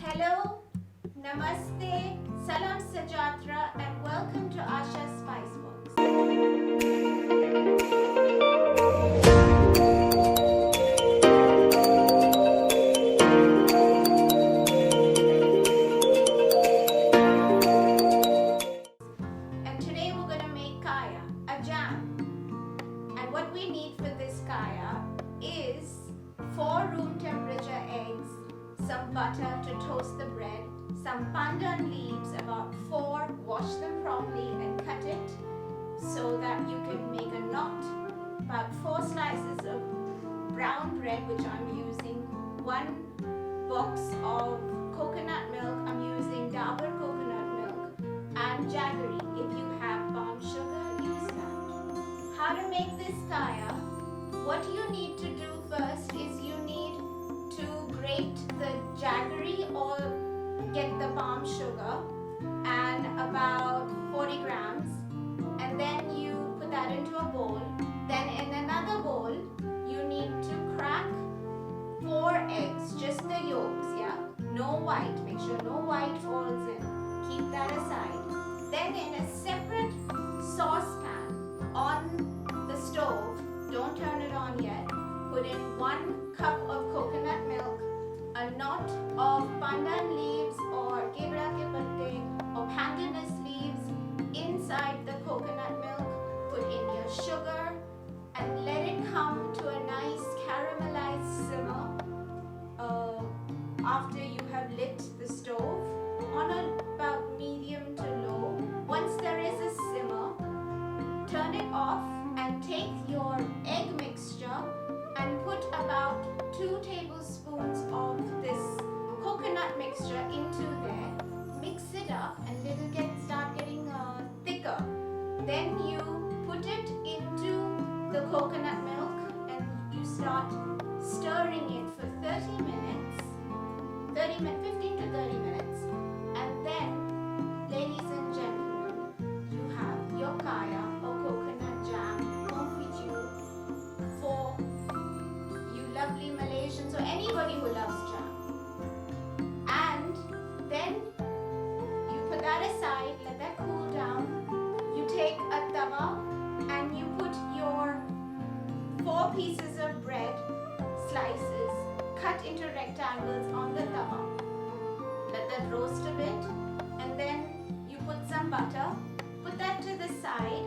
Hello, Namaste, Salam Sajatra, and welcome to Asha's Spice Box. And today we're going to make kaya, a jam. And what we need for this kaya is 4 room temperature eggs, some butter to toast the bread, some pandan leaves, about 4, wash them properly and cut it so that you can make a knot, about 4 slices of brown bread, which I'm using, 1 box of coconut milk, I'm using Dabur Coconut Milk, and jaggery. If you have palm sugar, use that. How to make this kaya? What you need to do first is you need to grate the jaggery or get the palm sugar and about 40 grams, and then you put that into a bowl. Then in another bowl you need to crack 4 eggs, just the yolks, yeah, no white, make sure no white falls in, keep that aside. Then in a separate saucepan on the stove, don't turn it on yet, put in 1 cup of coconut milk, a knot of pandan leaves or gebra ke patte or pandan leaves inside the coconut milk, put in your sugar and let it come to a nice caramelized simmer after you have lit the stove on about medium to low. Once there is a simmer, turn it off and take your egg mixture and put about 2 tablespoons of this coconut mixture into there. Mix it up and it will start getting thicker. Then you put it into the coconut milk and you start stirring it for 15 to 30 minutes. And then, ladies and gentlemen, you have your kaya or coconut jam home with you for you lovely Malaysians or anybody who loves jam. And then you put that aside, let that cool down. You take a tawa and you put your 4 pieces of bread slices cut into rectangles on the tawa. Let that roast a bit and then you put some butter, put that to the side